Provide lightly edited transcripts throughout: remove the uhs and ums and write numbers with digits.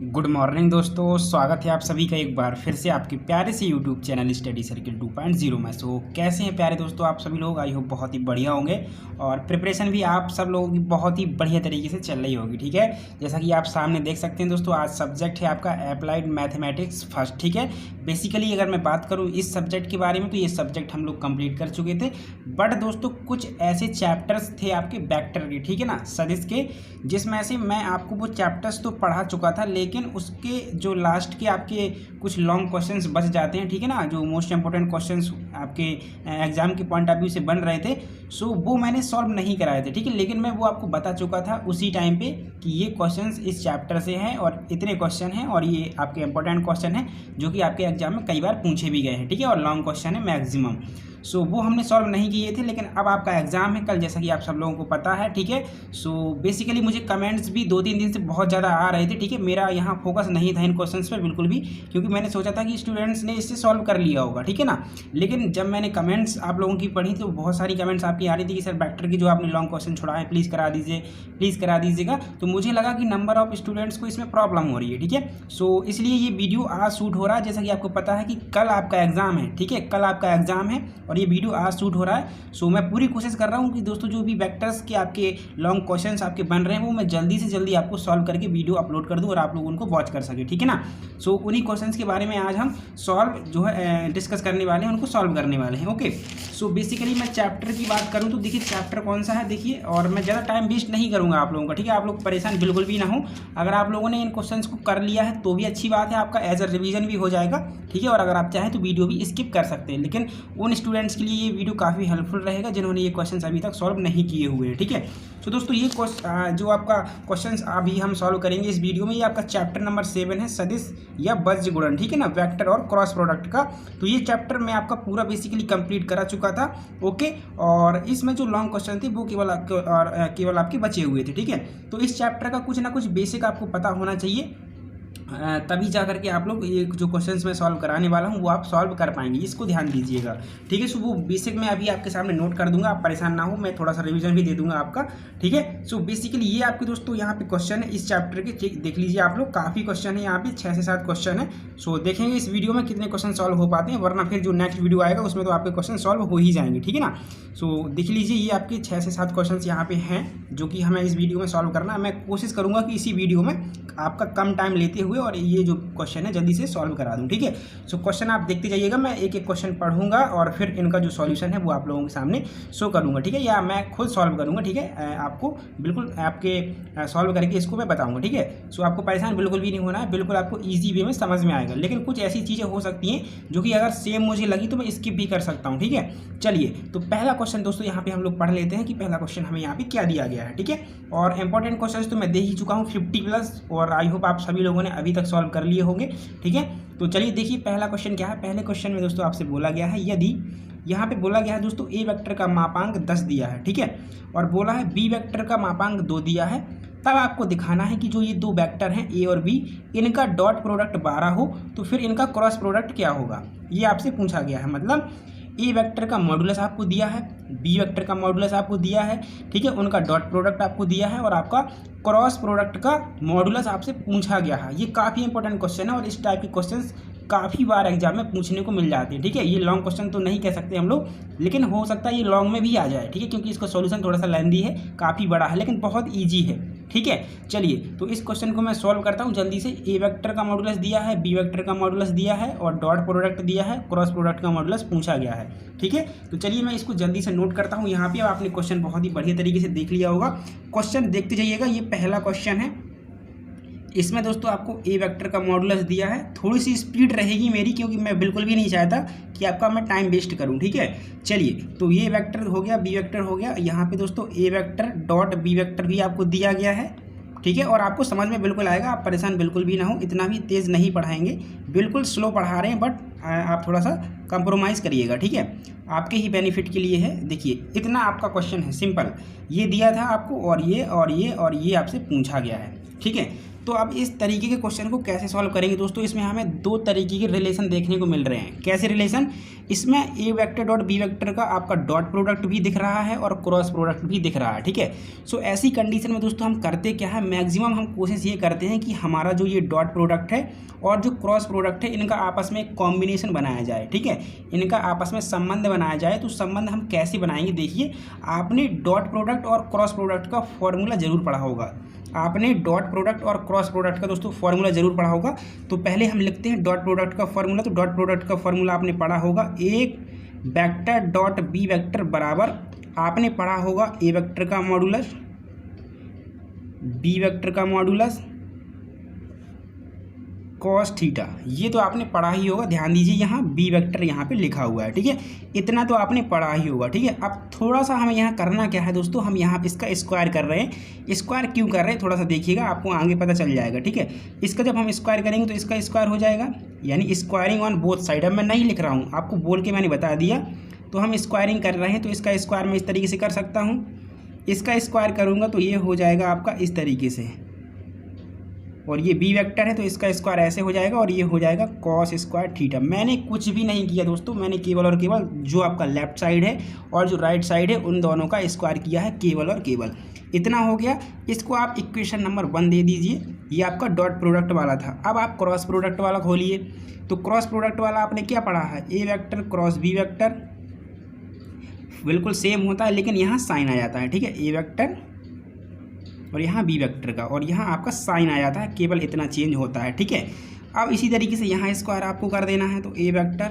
Good morning दोस्तों, स्वागत है आप सभी का एक बार फिर से आपके प्यारे से यूट्यूब चैनल स्टडी सर्किल 2.0 में। सो कैसे हैं प्यारे दोस्तों आप सभी लोग? आई होप बहुत ही बढ़िया होंगे और प्रिपरेशन भी आप सब लोगों की बहुत ही बढ़िया तरीके से चल रही होगी। ठीक है, जैसा कि आप सामने देख सकते हैं दोस्तों, आज सब्जेक्ट है आपका अप्लाइड मैथमेटिक्स फर्स्ट। ठीक है, बेसिकली अगर मैं बात करूँ इस सब्जेक्ट के बारे में तो ये सब्जेक्ट हम लोग कंप्लीट कर चुके थे, बट दोस्तों कुछ ऐसे चैप्टर्स थे आपके वेक्टर के, ठीक है ना, सदिश के, जिसमें से मैं आपको वो चैप्टर्स तो पढ़ा चुका था, लेकिन उसके जो लास्ट के आपके कुछ लॉन्ग क्वेश्चंस बच जाते हैं, ठीक है ना, जो मोस्ट इंपॉर्टेंट क्वेश्चंस आपके एग्जाम के पॉइंट ऑफ व्यू से बन रहे थे, सो वो मैंने सॉल्व नहीं कराए थे। ठीक है, लेकिन मैं वो आपको बता चुका था उसी टाइम पे कि ये क्वेश्चंस इस चैप्टर से हैं और इतने क्वेश्चन हैं और ये आपके इंपॉर्टेंट क्वेश्चन हैं जो कि आपके एग्जाम में कई बार पूछे भी गए हैं। ठीक है, और लॉन्ग क्वेश्चन है मैक्सिमम, सो वो हमने सॉल्व नहीं किए थे, लेकिन अब आपका एग्जाम है कल, जैसा कि आप सब लोगों को पता है। ठीक है, सो बेसिकली मुझे कमेंट्स भी 2-3 दिन से बहुत ज़्यादा आ रहे थे। ठीक है, मेरा यहाँ फोकस नहीं था इन क्वेश्चंस पर बिल्कुल भी, क्योंकि मैंने सोचा था कि स्टूडेंट्स ने इससे सॉल्व कर लिया होगा। ठीक है ना, लेकिन जब मैंने कमेंट्स आप लोगों की पढ़ी तो बहुत सारी कमेंट्स आपकी आ रही थी कि सर वेक्टर की जो आपने लॉन्ग क्वेश्चन छोड़ा है प्लीज़ करा दीजिए, प्लीज़ करा दीजिएगा। तो मुझे लगा कि नंबर ऑफ स्टूडेंट्स को इसमें प्रॉब्लम हो रही है। ठीक है, सो इसलिए ये वीडियो आज शूट हो रहा है, जैसा कि आपको पता है कि कल आपका एग्जाम है। ठीक है, कल आपका एग्जाम है और ये वीडियो आज शूट हो रहा है। सो मैं पूरी कोशिश कर रहा हूँ कि दोस्तों जो भी वेक्टर्स के आपके लॉन्ग क्वेश्चंस आपके बन रहे हैं वो मैं जल्दी से जल्दी आपको सॉल्व करके वीडियो अपलोड कर दूँ और आप लोग उनको वॉच कर सके। ठीक है ना, सो उन्हीं क्वेश्चंस के बारे में आज हम सॉल्व जो है डिस्कस करने वाले हैं, उनको सॉल्व करने वाले हैं। ओके, सो बेसिकली मैं चैप्टर की बात करूँ तो देखिए चैप्टर कौन सा है, देखिए, और मैं ज़्यादा टाइम वेस्ट नहीं करूँगा आप लोगों का। ठीक है, आप लोग परेशान बिल्कुल भी ना हो, अगर आप लोगों ने इन क्वेश्चंस को कर लिया है तो भी अच्छी बात है, आपका एज अ रिवीजन भी हो जाएगा। ठीक है, और अगर आप चाहें तो वीडियो भी स्किप कर सकते हैं, लेकिन उन स्टूडेंट्स के लिए ये वीडियो काफ़ी हेल्पफुल रहेगा जिन्होंने ये क्वेश्चंस अभी तक सॉल्व नहीं किए हुए हैं। ठीक है, तो दोस्तों ये जो आपका क्वेश्चंस अभी हम सॉल्व करेंगे इस वीडियो में, ये आपका चैप्टर नंबर 7 है, सदिश या बज्र गुणन। ठीक है ना, वेक्टर और क्रॉस प्रोडक्ट का। तो ये चैप्टर मैं आपका पूरा बेसिकली कंप्लीट करा चुका था। ओके, और इसमें जो लॉन्ग क्वेश्चन थे वो केवल आपके बचे हुए थे। ठीक है, तो इस चैप्टर का कुछ ना कुछ बेसिक आपको पता होना चाहिए, तभी जा करके आप लोग ये जो क्वेश्चंस मैं सॉल्व कराने वाला हूँ वो आप सॉल्व कर पाएंगे, इसको ध्यान दीजिएगा। ठीक है, सो वो बेसिक मैं अभी आपके सामने नोट कर दूंगा, आप परेशान ना हो, मैं थोड़ा सा रिवीजन भी दे दूंगा आपका। ठीक है, सो बेसिकली ये आपके दोस्तों यहाँ पे क्वेश्चन है इस चैप्टर के, देख लीजिए आप लोग, काफ़ी क्वेश्चन है यहाँ पे, 6 से 7 क्वेश्चन है। सो देखेंगे इस वीडियो में कितने क्वेश्चन सॉल्व हो पाते हैं, वरना फिर जो नेक्स्ट वीडियो आएगा उसमें तो आपके क्वेश्चन सॉल्व हो ही जाएंगे। ठीक है ना, सो देख लीजिए ये आपके 6 से 7 क्वेश्चन यहाँ पे हैं जो कि हमें इस वीडियो में सॉल्व करना है। मैं कोशिश करूँगा कि इसी वीडियो में आपका कम टाइम लेते हुए और ये जो क्वेश्चन है जल्दी से सॉल्व करा दूं। ठीक है, सो क्वेश्चन आप देखते जाइएगा, मैं एक एक क्वेश्चन पढ़ूंगा और फिर इनका जो सॉल्यूशन है वो आप लोगों के सामने शो करूंगा। ठीक है, या मैं खुद सॉल्व करूंगा। ठीक है, आपको बिल्कुल आपके सॉल्व करके इसको मैं बताऊंगा। ठीक है, सो आपको परेशान बिल्कुल भी नहीं होना है, बिल्कुल आपको ईजी वे में समझ में आएगा, लेकिन कुछ ऐसी चीज़ें हो सकती हैं जो कि अगर सेम मुझे लगी तो मैं स्किप भी कर सकता हूँ। ठीक है, चलिए, तो पहला क्वेश्चन दोस्तों यहाँ पे हम लोग पढ़ लेते हैं कि पहला क्वेश्चन हमें यहाँ पे क्या दिया गया है। ठीक है, और इंपॉर्टेंट क्वेश्चन तो मैं दे ही चुका हूँ 50+, और आई होप आप सभी लोगों ने अभी तक सॉल्व कर लिए होंगे। ठीक है, तो चलिए देखिए पहला क्वेश्चन क्या है। पहले क्वेश्चन में दोस्तों आपसे बोला गया है, यदि यहाँ पे बोला गया है दोस्तों ए वेक्टर का मापांक 10 दिया है, ठीक है, और बोला है बी वेक्टर का मापांक 2 दिया है, तब आपको दिखाना है कि जो ये 2 वेक्टर हैं ए और बी, इनका डॉट प्रोडक्ट 12 हो तो फिर इनका क्रॉस प्रोडक्ट क्या होगा, ये आपसे पूछा गया है। मतलब ए वेक्टर का मॉडुलस आपको दिया है, बी वेक्टर का मॉडुलस आपको दिया है, ठीक है, उनका डॉट प्रोडक्ट आपको दिया है और आपका क्रॉस प्रोडक्ट का मॉडुलस आपसे पूछा गया है। ये काफ़ी इंपॉर्टेंट क्वेश्चन है और इस टाइप के क्वेश्चंस काफ़ी बार एग्जाम में पूछने को मिल जाते हैं। ठीक है, ये लॉन्ग क्वेश्चन तो नहीं कह सकते हम लोग, लेकिन हो सकता है ये लॉन्ग में भी आ जाए। ठीक है, क्योंकि इसका सॉल्यूशन थोड़ा सा लेंदी है, काफ़ी बड़ा है, लेकिन बहुत ईजी है। ठीक है, चलिए तो इस क्वेश्चन को मैं सॉल्व करता हूँ जल्दी से। ए वेक्टर का मॉडुलस दिया है, बी वेक्टर का मॉडुलस दिया है और डॉट प्रोडक्ट दिया है, क्रॉस प्रोडक्ट का मॉडुलस पूछा गया है। ठीक है, तो चलिए मैं इसको जल्दी से नोट करता हूँ यहाँ पे। अब आपने क्वेश्चन बहुत ही बढ़िया तरीके से देख लिया होगा, क्वेश्चन देखते जाइएगा। ये पहला क्वेश्चन है, इसमें दोस्तों आपको ए वेक्टर का मॉडुलस दिया है। थोड़ी सी स्पीड रहेगी मेरी, क्योंकि मैं बिल्कुल भी नहीं चाहता कि आपका मैं टाइम वेस्ट करूं। ठीक है, चलिए, तो ये वेक्टर हो गया, बी वेक्टर हो गया, यहाँ पे दोस्तों ए वेक्टर डॉट बी वेक्टर भी आपको दिया गया है। ठीक है, और आपको समझ में बिल्कुल आएगा, आप परेशान बिल्कुल भी ना हो, इतना भी तेज़ नहीं पढ़ाएंगे, बिल्कुल स्लो पढ़ा रहे हैं, बट आप थोड़ा सा कंप्रोमाइज़ करिएगा। ठीक है, आपके ही बेनिफिट के लिए है। देखिए इतना आपका क्वेश्चन है, सिंपल, ये दिया था आपको और ये और ये और ये आपसे पूछा गया है। ठीक है, तो अब इस तरीके के क्वेश्चन को कैसे सॉल्व करेंगे दोस्तों, इसमें हमें 2 तरीके के रिलेशन देखने को मिल रहे हैं। कैसे रिलेशन, इसमें ए वेक्टर डॉट बी वेक्टर का आपका डॉट प्रोडक्ट भी दिख रहा है और क्रॉस प्रोडक्ट भी दिख रहा है, ठीक है। सो ऐसी कंडीशन में दोस्तों हम करते क्या है, मैक्सिमम हम कोशिश ये करते हैं कि हमारा जो ये डॉट प्रोडक्ट है और जो क्रॉस प्रोडक्ट है इनका आपस में एक कॉम्बिनेशन बनाया जाए, ठीक है, इनका आपस में संबंध बनाया जाए। तो संबंध हम कैसे बनाएंगे, देखिए आपने डॉट प्रोडक्ट और क्रॉस प्रोडक्ट का फॉर्मूला जरूर पढ़ा होगा, आपने डॉट प्रोडक्ट और क्रॉस प्रोडक्ट का दोस्तों फॉर्मूला जरूर पढ़ा होगा। तो पहले हम लिखते हैं डॉट प्रोडक्ट का फॉर्मूला। तो डॉट प्रोडक्ट का फॉर्मूला आपने पढ़ा होगा, एक वेक्टर डॉट बी वेक्टर बराबर, आपने पढ़ा होगा ए वेक्टर का मॉडुलस बी वेक्टर का मॉडुलस कॉस थीटा। ये तो आपने पढ़ा ही होगा, ध्यान दीजिए यहाँ बी वेक्टर यहाँ पे लिखा हुआ है, ठीक है, इतना तो आपने पढ़ा ही होगा, ठीक है। अब थोड़ा सा हमें यहाँ करना क्या है दोस्तों, हम यहाँ इसका स्क्वायर कर रहे हैं। स्क्वायर क्यों कर रहे हैं थोड़ा सा देखिएगा, आपको आगे पता चल जाएगा, ठीक है। इसका जब हम स्क्वायर करेंगे तो इसका स्क्वायर हो जाएगा, यानी स्क्वायरिंग ऑन बोथ साइड। अब मैं नहीं लिख रहा हूँ, आपको बोल के मैंने बता दिया। तो हम स्क्वायरिंग कर रहे हैं तो इसका स्क्वायर मैं इस तरीके से कर सकता हूँ, इसका स्क्वायर करूँगा तो ये हो जाएगा आपका इस तरीके से, और ये बी वेक्टर है तो इसका स्क्वायर ऐसे हो जाएगा और ये हो जाएगा कॉस स्क्वायर थीटा। मैंने कुछ भी नहीं किया दोस्तों, मैंने केवल और केवल जो आपका लेफ्ट साइड है और जो राइट साइड है उन दोनों का स्क्वायर किया है, केवल और केवल इतना हो गया। इसको आप इक्वेशन नंबर 1 दे दीजिए, ये आपका डॉट प्रोडक्ट वाला था। अब आप क्रॉस प्रोडक्ट वाला खोलिए। तो क्रॉस प्रोडक्ट वाला आपने क्या पढ़ा है, A vector cross B vector, बिल्कुल सेम होता है लेकिन यहाँ साइन आ जाता है, ठीक है, ए वेक्टर और यहाँ बी वेक्टर का, और यहाँ आपका साइन आ जाता है, केवल इतना चेंज होता है, ठीक है। अब इसी तरीके से यहाँ स्क्वायर आपको कर देना है, तो ए वेक्टर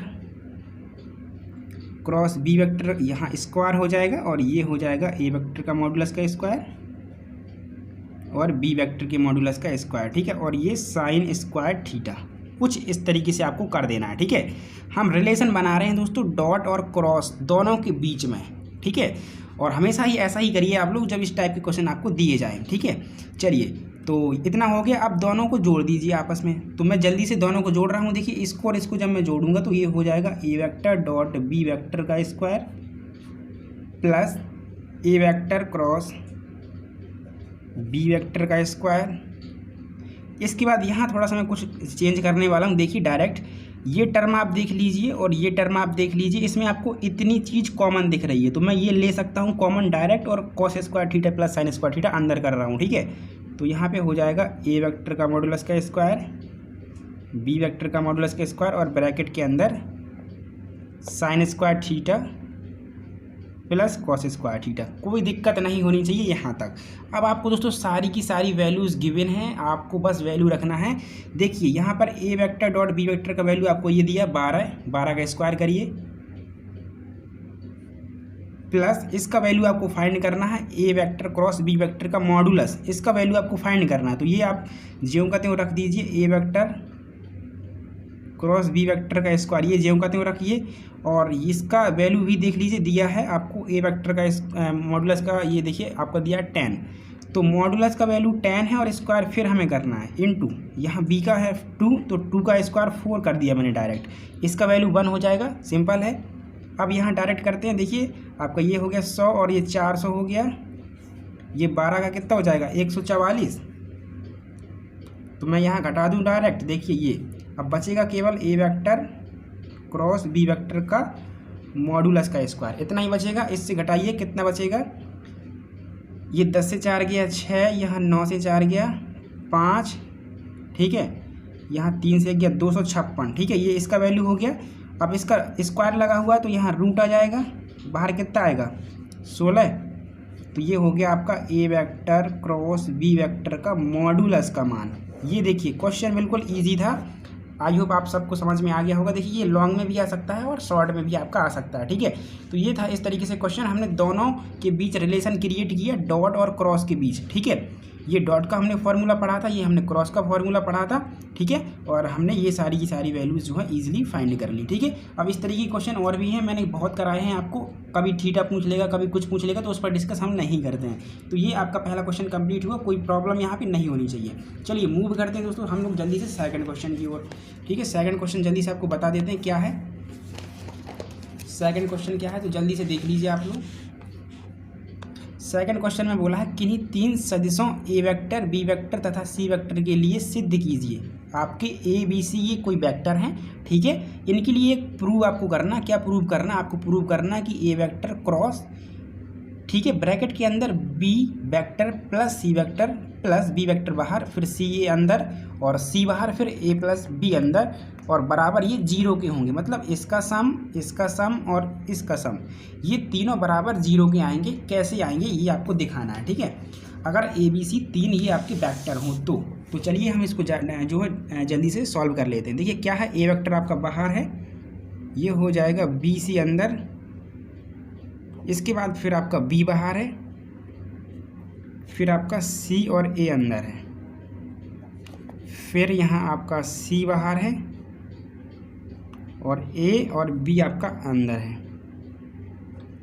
क्रॉस बी वेक्टर यहाँ स्क्वायर हो जाएगा और ये हो जाएगा ए वेक्टर का मॉडुलस का स्क्वायर और बी वेक्टर के मॉडुलस का स्क्वायर, ठीक है, और ये साइन स्क्वायर थीटा। कुछ इस तरीके से आपको कर देना है, ठीक है। हम रिलेशन बना रहे हैं दोस्तों डॉट और क्रॉस दोनों के बीच में, ठीक है, और हमेशा ही ऐसा ही करिए आप लोग जब इस टाइप के क्वेश्चन आपको दिए जाएं, ठीक है। चलिए तो इतना हो गया, अब दोनों को जोड़ दीजिए आपस में। तो मैं जल्दी से दोनों को जोड़ रहा हूँ, देखिए इसको और इसको जब मैं जोड़ूंगा तो ये हो जाएगा ए वेक्टर डॉट बी वेक्टर का स्क्वायर प्लस ए वेक्टर क्रॉस बी वेक्टर का स्क्वायर। इसके बाद यहाँ थोड़ा सा मैं कुछ चेंज करने वाला हूँ, देखिए डायरेक्ट ये टर्म आप देख लीजिए और ये टर्म आप देख लीजिए, इसमें आपको इतनी चीज़ कॉमन दिख रही है तो मैं ये ले सकता हूँ कॉमन डायरेक्ट, और cos square theta plus sine square theta अंदर कर रहा हूँ, ठीक है। तो यहाँ पे हो जाएगा ए वेक्टर का मॉडुलस का स्क्वायर बी वेक्टर का मॉडुलस का स्क्वायर और ब्रैकेट के अंदर sine square theta plus cos square theta. कोई दिक्कत नहीं होनी चाहिए यहाँ तक। अब आपको दोस्तों सारी की सारी वैल्यूज़ गिवन हैं, आपको बस वैल्यू रखना है। देखिए यहाँ पर ए वेक्टर डॉट बी वेक्टर का वैल्यू आपको ये दिया 12 का स्क्वायर करिए प्लस इसका वैल्यू आपको फाइंड करना है A vector cross B vector का मॉडुलस, इसका वैल्यू आपको फाइंड करना है। तो ये आप ज्यों का त्यों रख दीजिए, ए वेक्टर क्रॉस बी वेक्टर का स्क्वायर, ये ज्यों का त्यों रखिए, और इसका वैल्यू भी देख लीजिए दिया है आपको ए वेक्टर का मॉडुलस का, ये देखिए आपका दिया 10, तो मॉडुलस का वैल्यू 10 है और स्क्वायर फिर हमें करना है इनटू, यहाँ बी का है 2 तो 2 का स्क्वायर 4 कर दिया मैंने डायरेक्ट, इसका वैल्यू 1 हो जाएगा, सिंपल है। अब यहाँ डायरेक्ट करते हैं, देखिए आपका ये हो गया 100 और ये 400 हो गया, ये 12 का कितना हो जाएगा 144, तो मैं यहाँ घटा दूँ डायरेक्ट, देखिए ये अब बचेगा केवल ए वेक्टर क्रॉस बी वेक्टर का मॉडुलस का स्क्वायर, इतना ही बचेगा। इससे घटाइए कितना बचेगा, ये 10 से 4 गया 6, यहाँ 9 से 4 गया 5, ठीक है, यहाँ 3 से गया 256, ठीक है, ये इसका वैल्यू हो गया। अब इसका स्क्वायर लगा हुआ है तो यहाँ रूट आ जाएगा, बाहर कितना आएगा 16, तो ये हो गया आपका ए वेक्टर क्रॉस बी वेक्टर का मॉडुलस का मान। ये देखिए क्वेश्चन बिल्कुल ईजी था, आई होप आप सबको समझ में आ गया होगा। देखिए ये लॉन्ग में भी आ सकता है और शॉर्ट में भी आपका आ सकता है, ठीक है। तो ये था इस तरीके से क्वेश्चन, हमने दोनों के बीच रिलेशन क्रिएट किया डॉट और क्रॉस के बीच, ठीक है। ये डॉट का हमने फार्मूला पढ़ा था, ये हमने क्रॉस का फार्मूला पढ़ा था, ठीक है, और हमने ये सारी की सारी वैल्यूज़ जो है ईजिली फाइंड कर ली, ठीक है। अब इस तरीके के क्वेश्चन और भी हैं, मैंने बहुत कराए हैं आपको, कभी थीटा पूछ लेगा कभी कुछ पूछ लेगा, तो उस पर डिस्कस हम नहीं करते हैं। तो ये आपका पहला क्वेश्चन कंप्लीट हुआ, कोई प्रॉब्लम यहाँ पे नहीं होनी चाहिए। चलिए मूव करते हैं दोस्तों हम लोग जल्दी से सेकंड क्वेश्चन की ओर, ठीक है। सेकंड क्वेश्चन जल्दी से आपको बता देते हैं क्या है, सेकंड क्वेश्चन क्या है, तो जल्दी से देख लीजिए आप लोग। सेकंड क्वेश्चन में बोला है किन्हीं 3 सदिशों ए वेक्टर बी वेक्टर तथा सी वेक्टर के लिए सिद्ध कीजिए। आपके ए बी सी ये कोई वेक्टर हैं, ठीक है। इनके लिए एक प्रूव आपको करना, क्या प्रूव करना, आपको प्रूव करना कि ए वेक्टर क्रॉस, ठीक है, ब्रैकेट के अंदर B vector plus C vector plus B vector बाहर, फिर सी ए अंदर और सी बाहर, फिर ए प्लस बी अंदर, और बराबर ये जीरो के होंगे। मतलब इसका सम और इसका सम, ये तीनों बराबर जीरो के आएंगे। कैसे आएंगे ये आपको दिखाना है, ठीक है। अगर ए बी सी तीन ही आपके वेक्टर हों तो चलिए हम इसको जो है जल्दी से सॉल्व कर लेते हैं। देखिए क्या है, ए वेक्टर आपका बाहर है, ये हो जाएगा बी सी अंदर, इसके बाद फिर आपका बी बाहर है, फिर आपका सी और ए अंदर है, फिर यहाँ आपका सी बाहर है और ए और बी आपका अंदर है,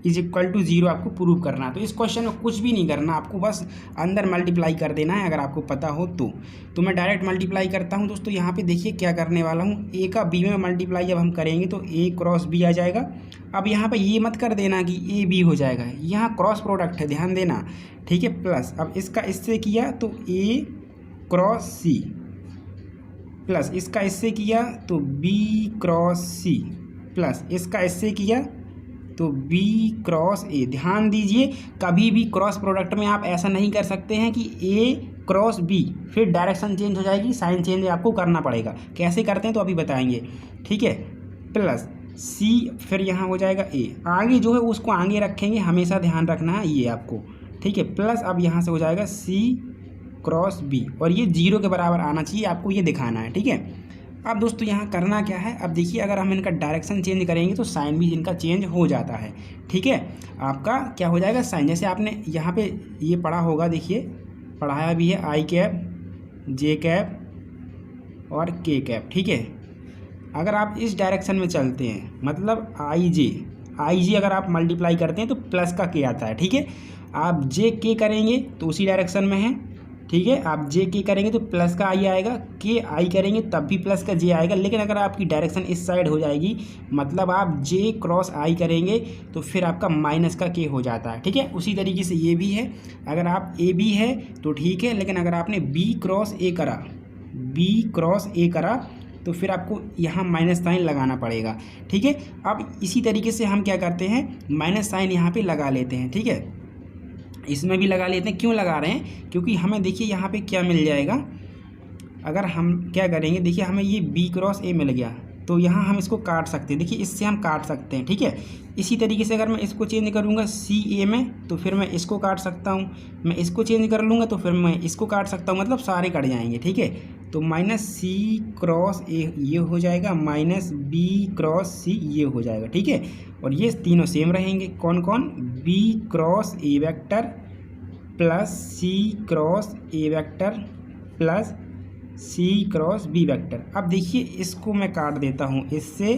इज इक्वल टू जीरो आपको प्रूव करना है। तो इस क्वेश्चन में कुछ भी नहीं करना, आपको बस अंदर मल्टीप्लाई कर देना है अगर आपको पता हो तो मैं डायरेक्ट मल्टीप्लाई करता हूँ दोस्तों। यहाँ पे देखिए क्या करने वाला हूँ, ए का बी में मल्टीप्लाई जब हम करेंगे तो ए क्रॉस बी आ जाएगा। अब यहाँ पे ये मत कर देना कि ए बी हो जाएगा, यहाँ क्रॉस प्रोडक्ट है, ध्यान देना, ठीक है। प्लस अब इसका इससे किया तो ए क्रॉस सी, प्लस इसका इससे किया तो बी क्रॉस सी, प्लस इसका इससे किया तो बी क्रॉस ए। ध्यान दीजिए, कभी भी क्रॉस प्रोडक्ट में आप ऐसा नहीं कर सकते हैं कि ए क्रॉस बी, फिर डायरेक्शन चेंज हो जाएगी, साइन चेंज आपको करना पड़ेगा। कैसे करते हैं तो अभी बताएंगे, ठीक है। प्लस सी, फिर यहाँ हो जाएगा ए, आगे जो है उसको आगे रखेंगे, हमेशा ध्यान रखना है ये आपको, ठीक है। प्लस अब यहाँ से हो जाएगा सी क्रॉस बी, और ये जीरो के बराबर आना चाहिए, आपको ये दिखाना है, ठीक है। अब दोस्तों यहाँ करना क्या है, अब देखिए अगर हम इनका डायरेक्शन चेंज करेंगे तो साइन भी इनका चेंज हो जाता है, ठीक है। आपका क्या हो जाएगा साइन, जैसे आपने यहाँ पे ये पढ़ा होगा, देखिए पढ़ाया भी है, आई कैप जे कैप और के कैप, ठीक है। अगर आप इस डायरेक्शन में चलते हैं, मतलब आई जे अगर आप मल्टीप्लाई करते हैं तो प्लस का के आता है, ठीक है। आप जे के करेंगे तो उसी डायरेक्शन में है, ठीक है। आप जे के करेंगे तो प्लस का आई आएगा, के आई करेंगे तब भी प्लस का जे आएगा। लेकिन अगर आपकी डायरेक्शन इस साइड हो जाएगी, मतलब आप जे क्रॉस आई करेंगे तो फिर आपका माइनस का के हो जाता है, ठीक है। उसी तरीके से ये भी है, अगर आप ए बी है तो ठीक है, लेकिन अगर आपने बी क्रॉस ए करा तो फिर आपको यहाँ माइनस साइन लगाना पड़ेगा, ठीक है। अब इसी तरीके से हम क्या करते हैं, माइनस साइन यहाँ पर लगा लेते हैं, ठीक है। इसमें भी लगा लेते हैं, क्यों लगा रहे हैं, क्योंकि हमें देखिए यहाँ पे क्या मिल जाएगा, अगर हम क्या करेंगे, देखिए हमें ये बी क्रॉस ए मिल गया तो यहाँ हम इसको काट सकते हैं, देखिए इससे हम काट सकते हैं, ठीक है। इसी तरीके से अगर मैं इसको चेंज करूँगा सी ए में तो फिर मैं इसको काट सकता हूँ, मैं इसको चेंज कर लूँगा तो फिर मैं इसको काट सकता हूँ, मतलब सारे कट जाएंगे, ठीक है। तो माइनस सी क्रॉस ए ये हो जाएगा, माइनस बी क्रॉस सी ये हो जाएगा, ठीक है। और ये तीनों सेम रहेंगे, कौन कौन, B cross A vector plus C cross A vector plus C cross B vector. अब देखिए इसको मैं काट देता हूँ इससे,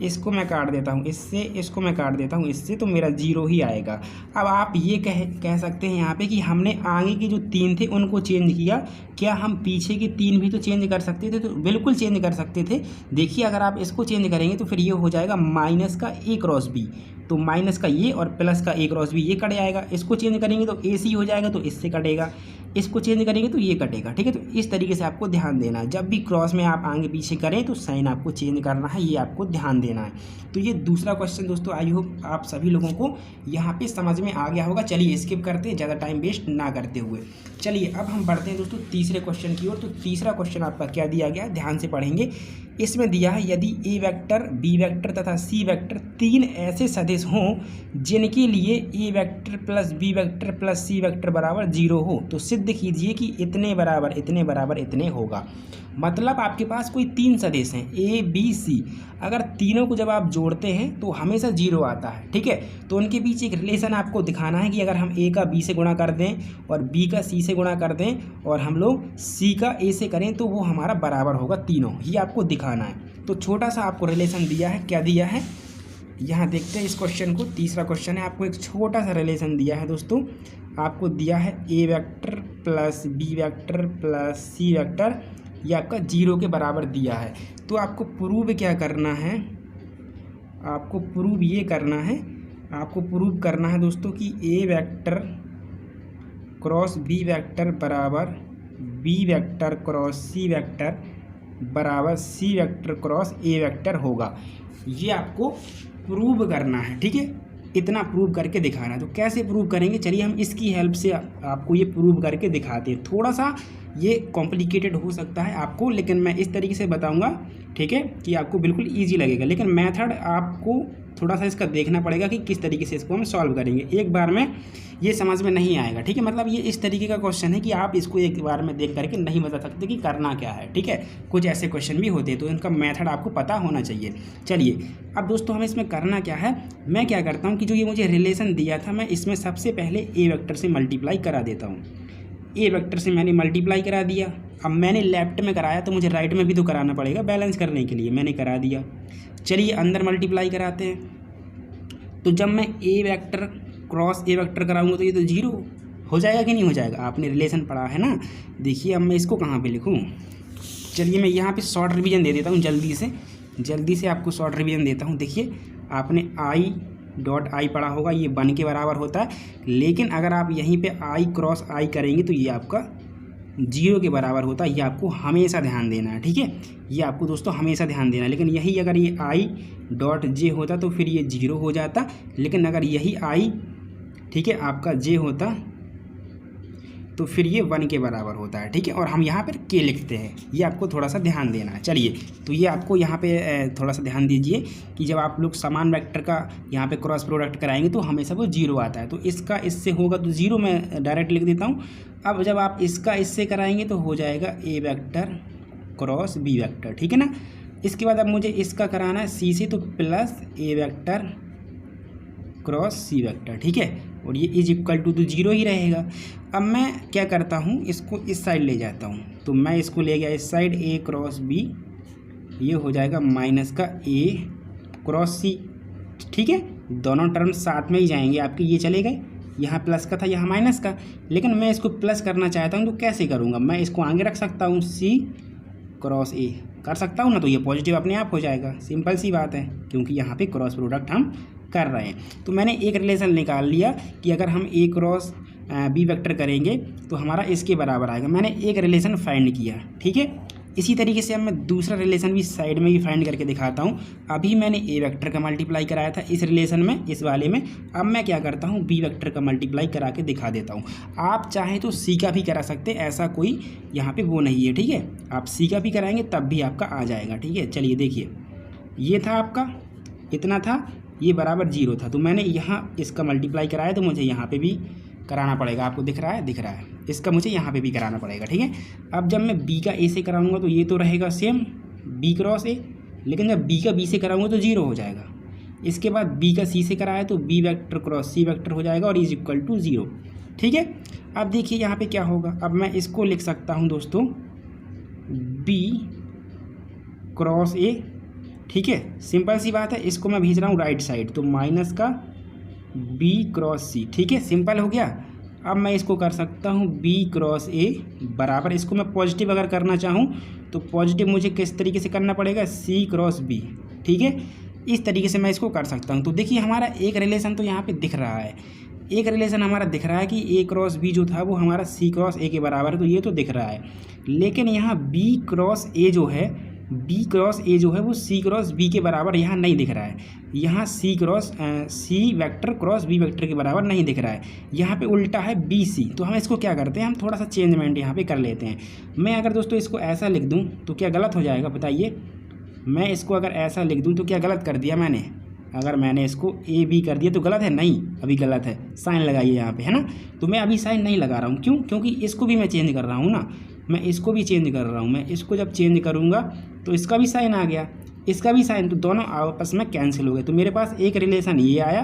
इसको मैं काट देता हूँ इससे, इसको मैं काट देता हूँ इससे, तो मेरा जीरो ही आएगा। अब आप ये कह सकते हैं यहाँ पे कि हमने आगे के जो तीन थे उनको चेंज किया, क्या हम पीछे के तीन भी तो चेंज कर सकते थे, तो बिल्कुल चेंज कर सकते थे। देखिए अगर आप इसको चेंज करेंगे तो फिर ये हो जाएगा माइनस का ए क्रॉस बी, तो माइनस का ये और प्लस का ए क्रॉस बी ये कट जाएगा। इसको चेंज करेंगे तो ए सी हो जाएगा, तो इससे कटेगा, इसको चेंज करेंगे तो ये कटेगा, ठीक है। तो इस तरीके से आपको ध्यान देना है, जब भी क्रॉस में आप आगे पीछे करें तो साइन आपको चेंज करना है, ये आपको ध्यान देना है। तो ये दूसरा क्वेश्चन दोस्तों, आई होप आप सभी लोगों को यहाँ पे समझ में आ गया होगा। चलिए स्किप करते हैं, ज़्यादा टाइम वेस्ट ना करते हुए। चलिए अब हम बढ़ते हैं दोस्तों तीसरे क्वेश्चन की ओर। तो तीसरा क्वेश्चन आपका क्या दिया गया है, ध्यान से पढ़ेंगे। इसमें दिया है यदि ए वेक्टर बी वेक्टर तथा सी वेक्टर तीन ऐसे सदिश हों जिनके लिए A vector plus B vector plus C vector बराबर जीरो हो, तो सिद्ध कीजिए कि इतने बराबर इतने बराबर इतने होगा। मतलब आपके पास कोई तीन सदिश हैं ए बी सी, अगर तीनों को जब आप जोड़ते हैं तो हमेशा जीरो आता है, ठीक है। तो उनके बीच एक रिलेशन आपको दिखाना है कि अगर हम ए का बी से गुणा कर दें और बी का सी से गुणा कर दें और हम लोग सी का ए से करें तो वो हमारा बराबर होगा तीनों, ये आपको दिखाना है। तो छोटा सा आपको रिलेशन दिया है, क्या दिया है यहाँ देखते हैं इस क्वेश्चन को। तीसरा क्वेश्चन है, आपको एक छोटा सा रिलेशन दिया है दोस्तों, आपको दिया है A vector plus B vector plus C vector, ये आपका जीरो के बराबर दिया है। तो आपको प्रूव क्या करना है, आपको प्रूव ये करना है, आपको प्रूव करना है दोस्तों कि ए वेक्टर क्रॉस बी वेक्टर बराबर बी वेक्टर क्रॉस सी वेक्टर बराबर C vector cross A vector होगा। ये आपको प्रूव करना है, ठीक है, इतना प्रूव करके दिखाना है। तो कैसे प्रूव करेंगे, चलिए हम इसकी हेल्प से आपको ये प्रूव करके दिखाते हैं। थोड़ा सा ये कॉम्प्लिकेटेड हो सकता है आपको, लेकिन मैं इस तरीके से बताऊंगा, ठीक है, कि आपको बिल्कुल इजी लगेगा। लेकिन मेथड आपको थोड़ा सा इसका देखना पड़ेगा कि किस तरीके से इसको हम सॉल्व करेंगे। एक बार में ये समझ में नहीं आएगा, ठीक है, मतलब ये इस तरीके का क्वेश्चन है कि आप इसको एक बार में देख करके नहीं बता सकते कि करना क्या है, ठीक है। कुछ ऐसे क्वेश्चन भी होते हैं, तो इनका मेथड आपको पता होना चाहिए। चलिए अब दोस्तों हमें इसमें करना क्या है, मैं क्या करता हूँ कि जो ये मुझे रिलेशन दिया था, मैं इसमें सबसे पहले ए वेक्टर से मल्टीप्लाई करा देता हूँ। ए वेक्टर से मैंने मल्टीप्लाई करा दिया। अब मैंने लेफ्ट में कराया तो मुझे राइट में भी तो कराना पड़ेगा, बैलेंस करने के लिए मैंने करा दिया। चलिए अंदर मल्टीप्लाई कराते हैं। तो जब मैं ए वेक्टर क्रॉस ए वेक्टर कराऊंगा तो ये तो जीरो हो जाएगा कि नहीं हो जाएगा, आपने रिलेशन पढ़ा है ना। देखिए अब मैं इसको कहाँ पे लिखूँ, चलिए मैं यहाँ पे शॉर्ट रिवीजन दे देता हूँ, जल्दी से आपको शॉर्ट रिवीजन देता हूँ। देखिए आपने आई डॉट आई पढ़ा होगा, ये 1 के बराबर होता है, लेकिन अगर आप यहीं पे आई क्रॉस आई करेंगे तो ये आपका 0 के बराबर होता है। ये आपको हमेशा ध्यान देना है, ठीक है, ये आपको दोस्तों हमेशा ध्यान देना है। लेकिन यही अगर ये आई डॉट जे होता तो फिर ये 0 हो जाता, लेकिन अगर यही आई, ठीक है, आपका जे होता तो फिर ये 1 के बराबर होता है, ठीक है। और हम यहाँ पर के लिखते हैं, ये आपको थोड़ा सा ध्यान देना है। चलिए तो ये आपको यहाँ पे थोड़ा सा ध्यान दीजिए कि जब आप लोग समान वेक्टर का यहाँ पे क्रॉस प्रोडक्ट कराएंगे तो हमेशा वो 0 आता है। तो इसका इससे होगा तो 0 मैं डायरेक्ट लिख देता हूँ। अब जब आप इसका इससे कराएंगे तो हो जाएगा ए वेक्टर क्रॉस बी वेक्टर, ठीक है ना। इसके बाद अब मुझे इसका कराना है सी से, तो प्लस ए वेक्टर क्रॉस सी वेक्टर, ठीक है, और ये इज इक्वल टू तो 0 ही रहेगा। अब मैं क्या करता हूँ, इसको इस साइड ले जाता हूँ, तो मैं इसको ले गया इस साइड, ए क्रॉस बी, ये हो जाएगा माइनस का ए क्रॉस सी, ठीक है, दोनों टर्म साथ में ही जाएंगे आपके, ये चले गए, यहाँ प्लस का था यहाँ माइनस का, लेकिन मैं इसको प्लस करना चाहता हूँ तो कैसे करूँगा, मैं इसको आगे रख सकता हूँ, सी क्रॉस ए कर सकता हूँ ना, तो ये पॉजिटिव अपने आप हो जाएगा, सिंपल सी बात है, क्योंकि यहाँ पे क्रॉस प्रोडक्ट हम कर रहे हैं। तो मैंने एक रिलेशन निकाल लिया कि अगर हम ए क्रॉस बी वेक्टर करेंगे तो हमारा इसके बराबर आएगा। मैंने एक रिलेशन फाइंड किया, ठीक है। इसी तरीके से अब मैं दूसरा रिलेशन भी साइड में भी फाइंड करके दिखाता हूँ। अभी मैंने ए वेक्टर का मल्टीप्लाई कराया था इस रिलेशन में, इस वाले में। अब मैं क्या करता हूँ, बी वेक्टर का मल्टीप्लाई करा के दिखा देता हूँ। आप चाहें तो सी का भी करा सकते हैं, ऐसा कोई यहाँ पे वो नहीं है, ठीक है। आप सी का भी कराएंगे तब भी आपका आ जाएगा, ठीक है। चलिए देखिए, ये था आपका, इतना था, ये बराबर 0 था, तो मैंने यहाँ इसका मल्टीप्लाई कराया तो मुझे यहाँ पे भी कराना पड़ेगा। आपको दिख रहा है, इसका मुझे यहाँ पे भी कराना पड़ेगा, ठीक है। अब जब मैं बी का ए से कराऊंगा तो ये तो रहेगा सेम बी क्रॉस ए, लेकिन जब बी का बी से कराऊंगा तो 0 हो जाएगा। इसके बाद बी का सी से कराया तो B vector cross C vector हो जाएगा और इज इक्वल टू 0, ठीक है। अब देखिए यहाँ पे क्या होगा, अब मैं इसको लिख सकता हूँ दोस्तों बी क्रॉस ए, ठीक है, सिंपल सी बात है। इसको मैं भेज रहा हूँ राइट साइड, तो माइनस का बी क्रॉस सी, ठीक है, सिंपल हो गया। अब मैं इसको कर सकता हूँ बी क्रॉस ए बराबर, इसको मैं पॉजिटिव अगर करना चाहूँ तो पॉजिटिव मुझे किस तरीके से करना पड़ेगा, सी क्रॉस बी, ठीक है, इस तरीके से मैं इसको कर सकता हूँ। तो देखिए हमारा एक रिलेशन तो यहाँ पे दिख रहा है, एक रिलेशन हमारा दिख रहा है कि ए क्रॉस बी जो था वो हमारा सी क्रॉस ए के बराबर है, तो ये तो दिख रहा है। लेकिन यहाँ बी क्रॉस ए जो है वो सी क्रॉस बी के बराबर यहाँ नहीं दिख रहा है। यहाँ C vector cross B vector के बराबर नहीं दिख रहा है, यहाँ पे उल्टा है बी सी। तो हम इसको क्या करते हैं, हम थोड़ा सा चेंजमेंट यहाँ पे कर लेते हैं। मैं अगर दोस्तों इसको ऐसा लिख दूँ तो क्या गलत हो जाएगा बताइए। मैं इसको अगर ऐसा लिख दूँ तो क्या गलत कर दिया मैंने, अगर मैंने इसको ए बी कर दिया तो गलत है, नहीं अभी गलत है, साइन लगाइए यहाँ पे, है ना। तो मैं अभी साइन नहीं लगा रहा हूँ, क्यों, क्योंकि इसको भी मैं चेंज कर रहा हूँ ना, मैं इसको भी चेंज कर रहा हूँ। मैं इसको जब चेंज करूँगा तो इसका भी साइन आ गया, इसका भी साइन, तो दोनों आपस में कैंसिल हो गए। तो मेरे पास एक रिलेशन ये आया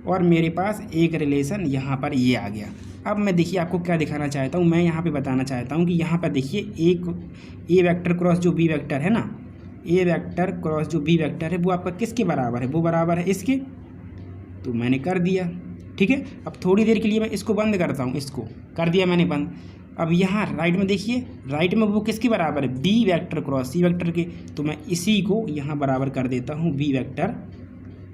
और मेरे पास एक रिलेशन यहाँ पर ये आ गया। अब मैं देखिए आपको क्या दिखाना चाहता हूँ, मैं यहाँ पे बताना चाहता हूँ कि यहाँ पर देखिए एक ए वेक्टर क्रॉस जो बी वेक्टर है ना, ए वेक्टर क्रॉस जो बी वेक्टर है वो आपका किसके बराबर है, वो बराबर है इसके। तो मैंने कर दिया, ठीक है। अब थोड़ी देर के लिए मैं इसको बंद करता हूँ, इसको कर दिया मैंने बंद। अब यहाँ राइट में देखिए, राइट में वो किसके बराबर है, B vector cross C vector के। तो मैं इसी को यहाँ बराबर कर देता हूँ B vector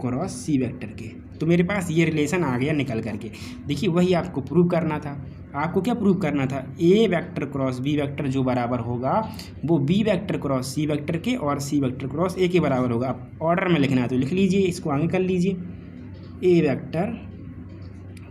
cross C vector के। तो मेरे पास ये रिलेशन आ गया निकल करके। देखिए वही आपको प्रूव करना था। आपको क्या प्रूव करना था, ए वेक्टर क्रॉस बी वेक्टर जो बराबर होगा वो B vector cross C vector के और सी वेक्टर क्रॉस ए के बराबर होगा। अब ऑर्डर में लिखना है तो लिख लीजिए, इसको आगे कर लीजिए, ए वेक्टर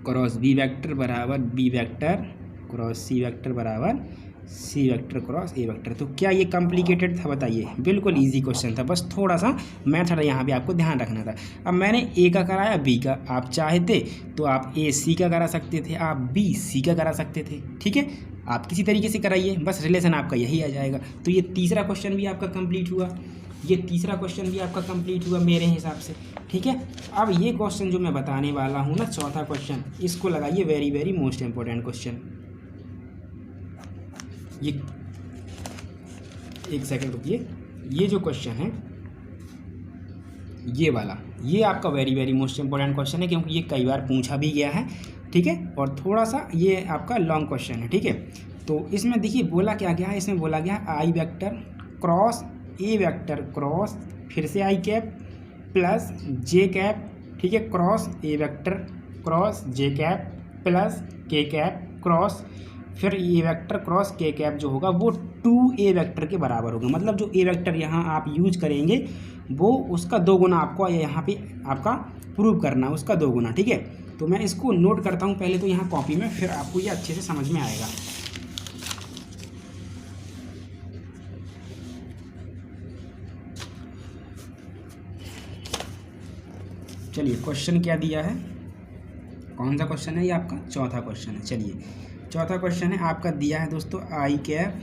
क्रॉस बी वेक्टर बराबर बी वेक्टर क्रॉस सी वेक्टर बराबर C vector cross A vector. तो क्या ये कॉम्प्लिकेटेड था बताइए? बिल्कुल इजी क्वेश्चन था, बस थोड़ा सा मेथड यहाँ पे आपको ध्यान रखना था। अब मैंने ए का कराया बी का, आप चाहते तो आप ए सी का करा सकते थे, आप बी सी का करा सकते थे, ठीक है, आप किसी तरीके से कराइए, बस रिलेशन आपका यही आ जाएगा। तो ये तीसरा क्वेश्चन भी आपका कंप्लीट हुआ, ये तीसरा क्वेश्चन भी आपका कंप्लीट हुआ मेरे हिसाब से, ठीक है। अब ये क्वेश्चन जो मैं बताने वाला हूँ ना, चौथा क्वेश्चन, इसको लगाइए, very very most important question. ये एक सेकंड रुकिए, ये जो क्वेश्चन है ये वाला, ये आपका very very most important question है, क्योंकि ये कई बार पूछा भी गया है, ठीक है, और थोड़ा सा ये आपका लॉन्ग क्वेश्चन है, ठीक है। तो इसमें देखिए बोला क्या गया है, इसमें बोला गया I vector cross A vector cross फिर से I cap plus J cap, ठीक है, cross A vector cross J cap plus K cap cross फिर A vector cross K cap जो होगा वो 2a वेक्टर के बराबर होगा। मतलब जो ए वेक्टर यहाँ आप यूज करेंगे वो उसका 2 गुना आपको यहाँ पे आपका प्रूव करना है, उसका 2 गुना, ठीक है। तो मैं इसको नोट करता हूँ पहले तो यहाँ कॉपी में, फिर आपको ये अच्छे से समझ में आएगा। चलिए क्वेश्चन क्या दिया है, कौन सा क्वेश्चन है ये आपका? चौथा क्वेश्चन है। चलिए चौथा क्वेश्चन है आपका दिया है दोस्तों, I cap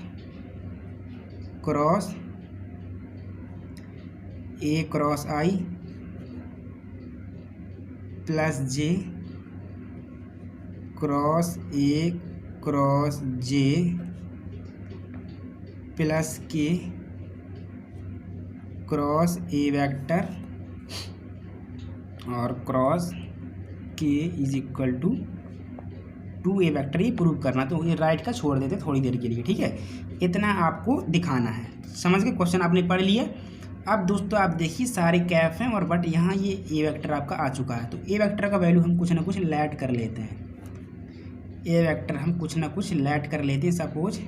cross A cross I plus J cross A cross J plus K cross A vector और cross K is equal to 2a vector, ये प्रूव करना। तो ये राइट का छोड़ देते थोड़ी देर के लिए, ठीक है, इतना आपको दिखाना है। समझ के क्वेश्चन आपने पढ़ लिया। अब दोस्तों आप देखिए सारे कैप हैं और बट यहाँ ये ए वेक्टर आपका आ चुका है, तो ए वेक्टर का वैल्यू हम कुछ ना कुछ लैट कर लेते हैं। ए वेक्टर हम कुछ ना कुछ लैट कर लेते हैं, suppose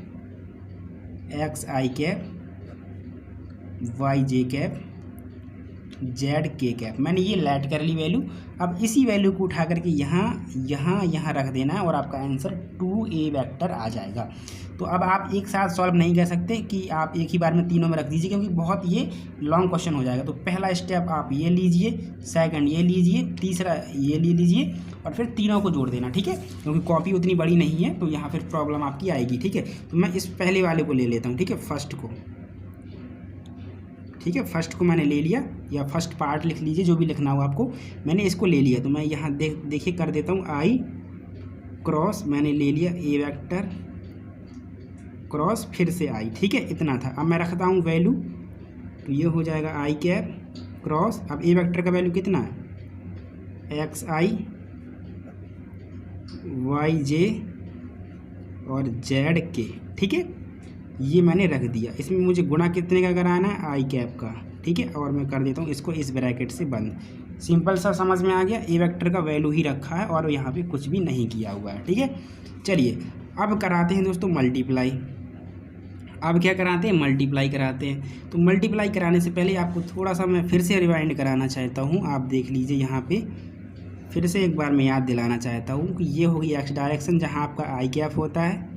x I cap Y J cap Z के कैप, मैंने ये लैट कर ली वैल्यू। अब इसी वैल्यू को उठा करके यहाँ रख देना है और आपका आंसर 2a वेक्टर आ जाएगा। तो अब आप एक साथ सॉल्व नहीं कर सकते कि आप एक ही बार में तीनों में रख दीजिए, क्योंकि बहुत ये लॉन्ग क्वेश्चन हो जाएगा। तो पहला स्टेप आप ये लीजिए, सेकंड ये लीजिए, तीसरा ये ले लीजिए और फिर तीनों को जोड़ देना, ठीक है, क्योंकि कॉपी उतनी बड़ी नहीं है तो यहाँ फिर प्रॉब्लम आपकी आएगी, ठीक है। तो मैं इस पहले वाले को ले लेता हूँ, ठीक है, फर्स्ट को, ठीक है, फर्स्ट को मैंने ले लिया, या फर्स्ट पार्ट लिख लीजिए, जो भी लिखना हो आपको, मैंने इसको ले लिया। तो मैं यहाँ देखिए कर देता हूँ, आई क्रॉस मैंने ले लिया ए वेक्टर क्रॉस फिर से आई, ठीक है, इतना था। अब मैं रखता हूँ वैल्यू, तो ये हो जाएगा आई कैप क्रॉस, अब ए वेक्टर का वैल्यू कितना है, एक्स आई वाई जे और जेड के, ठीक है, ये मैंने रख दिया। इसमें मुझे गुणा कितने का कराना है, आई कैप का, ठीक है, और मैं कर देता हूँ इसको इस ब्रैकेट से बंद। सिंपल सा समझ में आ गया, ए वेक्टर का वैल्यू ही रखा है और यहाँ पे कुछ भी नहीं किया हुआ है, ठीक है। चलिए अब कराते हैं दोस्तों मल्टीप्लाई। अब क्या कराते हैं, मल्टीप्लाई कराते हैं। तो मल्टीप्लाई कराने से पहले आपको थोड़ा सा मैं फिर से रिवाइंड कराना चाहता हूँ। आप देख लीजिए यहाँ पे फिर से एक बार मैं याद दिलाना चाहता हूँ कि ये होगी एक्स डायरेक्शन, जहाँ आपका आई कैप होता है,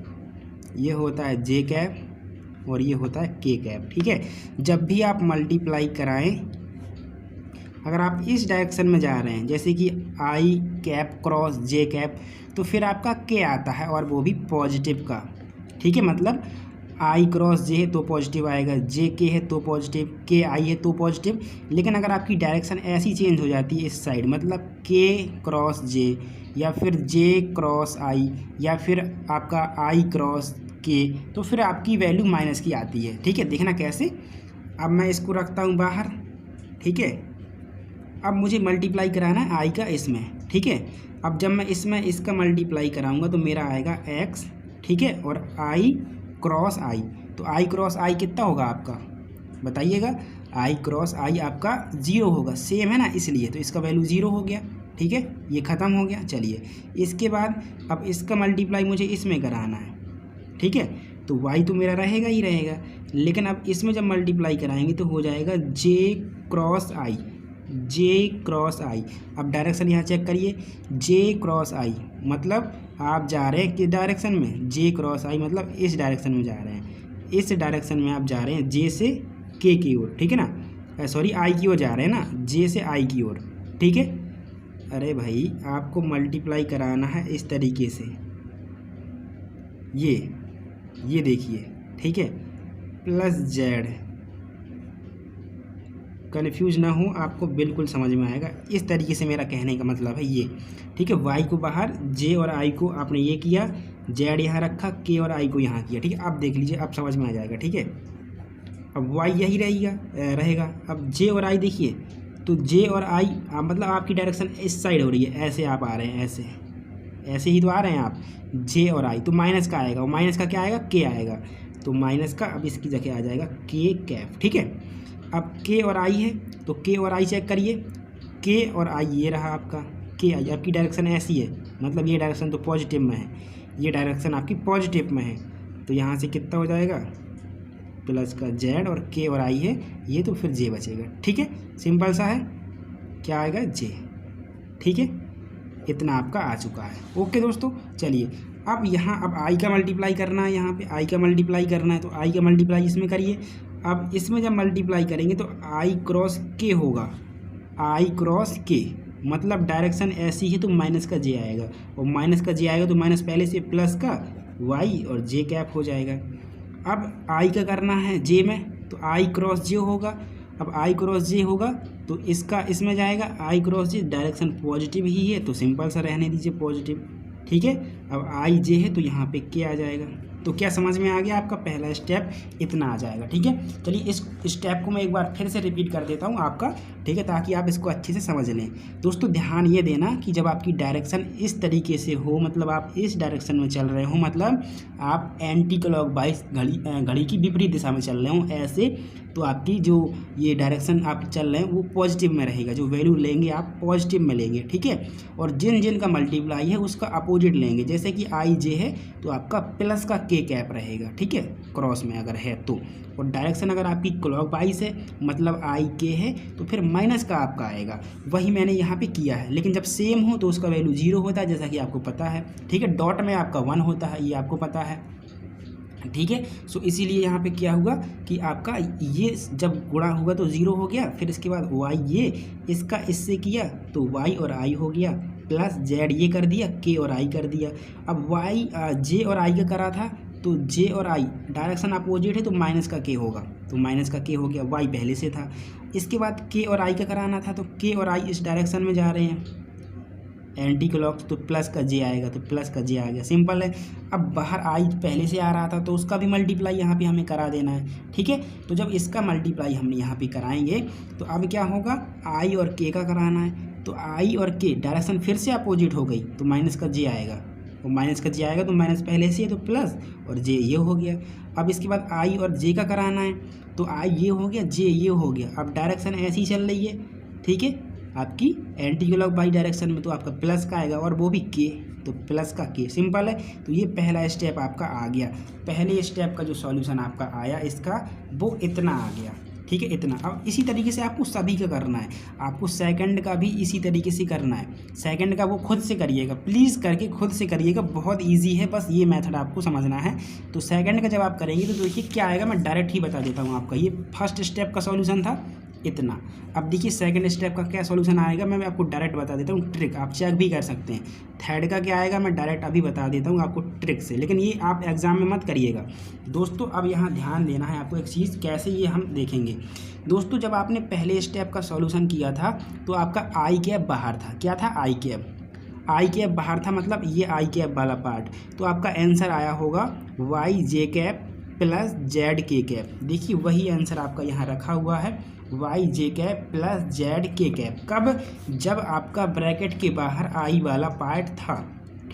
ये होता है जे कैप और ये होता है के कैप, ठीक है। जब भी आप मल्टीप्लाई कराएं, अगर आप इस डायरेक्शन में जा रहे हैं जैसे कि आई कैप क्रॉस जे कैप, तो फिर आपका के आता है और वो भी पॉजिटिव का, ठीक है। मतलब आई क्रॉस जे है तो पॉजिटिव आएगा, जे के है तो पॉजिटिव, के आई है तो पॉजिटिव। लेकिन अगर आपकी डायरेक्शन ऐसी चेंज हो जाती है इस साइड, मतलब के क्रॉस जे या फिर जे क्रॉस आई या फिर आपका आई क्रॉस के, तो फिर आपकी वैल्यू माइनस की आती है, ठीक है। देखना कैसे, अब मैं इसको रखता हूँ बाहर, ठीक है। अब मुझे मल्टीप्लाई कराना है आई का इसमें, ठीक है। अब जब मैं इसमें इसका मल्टीप्लाई कराऊंगा तो मेरा आएगा एक्स, ठीक है, और आई क्रॉस आई, तो आई क्रॉस आई कितना होगा आपका बताइएगा, आई क्रॉस आई आपका 0 होगा, सेम है ना, इसलिए तो इसका वैल्यू 0 हो गया, ठीक है, ये ख़त्म हो गया। चलिए इसके बाद अब इसका मल्टीप्लाई मुझे इसमें कराना है, ठीक है, तो y तो मेरा रहेगा ही रहेगा, लेकिन अब इसमें जब मल्टीप्लाई कराएंगे तो हो जाएगा j क्रॉस आई, j क्रॉस आई। अब डायरेक्शन यहाँ चेक करिए, j क्रॉस आई मतलब आप जा रहे हैं किस डायरेक्शन में, j क्रॉस आई मतलब इस डायरेक्शन में जा रहे हैं, इस डायरेक्शन में आप जा रहे हैं j से k की ओर, ठीक है ना, सॉरी i की ओर जा रहे हैं ना, j से i की ओर, ठीक है। अरे भाई आपको मल्टीप्लाई कराना है इस तरीके से, ये देखिए, ठीक है, प्लस जेड, कन्फ्यूज ना हो, आपको बिल्कुल समझ में आएगा। इस तरीके से मेरा कहने का मतलब है ये, ठीक है। y को बाहर, j और i को आपने ये किया, z यहाँ रखा, k और i को यहाँ किया, ठीक है। अब देख लीजिए, अब समझ में आ जाएगा, ठीक है। अब y यही रहेगा। अब j और i देखिए, तो j और i मतलब आपकी डायरेक्शन इस साइड हो रही है, ऐसे आप आ रहे हैं, ऐसे ही तो आ रहे हैं आप, j और i, तो माइनस का आएगा, और माइनस का क्या आएगा, k आएगा, तो माइनस का अब इसकी जगह आ जाएगा k कैप, ठीक है। अब k और i है, तो k और i चेक करिए, k और i ये रहा आपका k i, आपकी डायरेक्शन ऐसी है, मतलब ये डायरेक्शन तो पॉजिटिव में है, ये डायरेक्शन आपकी पॉजिटिव में है, तो यहाँ से कितना हो जाएगा, प्लस का z और k और i है ये, तो फिर j बचेगा, ठीक है। सिंपल सा है, क्या आएगा, j, ठीक है। इतना आपका आ चुका है, ओके दोस्तों। चलिए अब यहाँ अब i का मल्टीप्लाई करना है, यहाँ पे i का मल्टीप्लाई करना है, तो i का मल्टीप्लाई इसमें करिए। अब इसमें जब मल्टीप्लाई करेंगे तो i क्रॉस k होगा, i क्रॉस k मतलब डायरेक्शन ऐसी है तो माइनस का j आएगा, और माइनस का j आएगा तो माइनस पहले से प्लस का y और j कैप हो जाएगा। अब i का करना है j में, तो i क्रॉस j होगा। अब i क्रॉस j होगा तो इसका इसमें जाएगा, i cross j direction positive ही है तो सिंपल सा रहने दीजिए पॉजिटिव, ठीक है। अब i j है तो यहाँ पे k आ जाएगा। तो क्या समझ में आ गया, आपका पहला स्टेप इतना आ जाएगा, ठीक है। चलिए इस स्टेप को मैं एक बार फिर से रिपीट कर देता हूँ आपका, ठीक है, ताकि आप इसको अच्छे से समझ लें। दोस्तों ध्यान ये देना कि जब आपकी डायरेक्शन इस तरीके से हो, मतलब आप इस डायरेक्शन में चल रहे हो, मतलब आप एंटी क्लॉकवाइज घड़ी की विपरीत दिशा में चल रहे हो ऐसे, तो आपकी जो ये डायरेक्शन आप चल रहे हैं वो पॉजिटिव में रहेगा, जो वैल्यू लेंगे आप पॉजिटिव में लेंगे, ठीक है। और जिन का मल्टीप्लाई है उसका अपोजिट लेंगे, जैसे कि आई जे है तो आपका प्लस का के कैप रहेगा, ठीक है, क्रॉस में अगर है तो। और डायरेक्शन अगर आपकी क्लॉकवाइज है मतलब आई के है तो फिर माइनस का आपका आएगा, वही मैंने यहाँ पे किया है। लेकिन जब सेम हो तो उसका वैल्यू 0 होता है, जैसा कि आपको पता है, ठीक है। डॉट में आपका 1 होता है, ये आपको पता है, ठीक है। सो इसीलिए यहाँ पे क्या हुआ कि आपका ये जब गुणा हुआ तो 0 हो गया, फिर इसके बाद y ये इसका इससे किया तो y और i हो गया, प्लस z ये कर दिया, k और i कर दिया। अब y j और i का करा था तो j और i डायरेक्शन अपोजिट है तो माइनस का k होगा, तो माइनस का k हो गया, y पहले से था। इसके बाद k और i का कराना था तो k और i इस डायरेक्शन में जा रहे हैं एंटी क्लॉक, तो प्लस का जे आएगा, तो प्लस का जे आ गया, सिंपल है। अब बाहर आई पहले से आ रहा था तो उसका भी मल्टीप्लाई यहाँ पे हमें करा देना है, ठीक है। तो जब इसका मल्टीप्लाई हमने यहाँ पे कराएंगे तो अब क्या होगा, आई और के का कराना है, तो आई और के डायरेक्शन फिर से अपोजिट हो गई तो माइनस का जे आएगा, और माइनस का जे आएगा तो माइनस पहले से है तो प्लस और जे ये हो गया। अब इसके बाद आई और जे का कराना है, तो आई ये हो गया, जे ये हो गया। अब डायरेक्शन ऐसी चल रही है, ठीक है, आपकी एंटी क्लॉक बाई डायरेक्शन में, तो आपका प्लस का आएगा और वो भी के, तो प्लस का के, सिंपल है। तो ये पहला स्टेप आपका आ गया, पहले स्टेप का जो सॉल्यूशन आपका आया इसका वो इतना आ गया, ठीक है, इतना। अब इसी तरीके से आपको सभी का करना है, आपको सेकंड का भी इसी तरीके से करना है। सेकंड का वो खुद से करिएगा, प्लीज़ करके खुद से करिएगा, बहुत इजी है, बस ये मेथड आपको समझना है। तो सेकंड का जब आप करेंगे तो देखिए क्या आएगा, मैं डायरेक्ट ही बता देता हूँ आपका। ये फर्स्ट स्टेप का सॉल्यूशन था इतना। अब देखिए सेकंड स्टेप का क्या सॉल्यूशन आएगा, मैं आपको डायरेक्ट बता देता हूँ, ट्रिक आप चेक भी कर सकते हैं। थर्ड का क्या आएगा मैं डायरेक्ट अभी बता देता हूँ आपको ट्रिक से, लेकिन ये आप एग्जाम में मत करिएगा दोस्तों। अब यहाँ ध्यान देना है आपको एक चीज़, कैसे ये हम देखेंगे दोस्तों। जब आपने पहले स्टेप का सॉल्यूशन किया था तो आपका आई कैप बाहर था, क्या था, आई कैप बाहर था, मतलब ये आई कैप वाला पार्ट, तो आपका आंसर आया होगा वाई जे कैप प्लस जेड के कैप। देखिए वही आंसर आपका यहाँ रखा हुआ है, वाई जे कैप प्लस जेड के कैप। कब, जब आपका ब्रैकेट के बाहर आई वाला पार्ट था,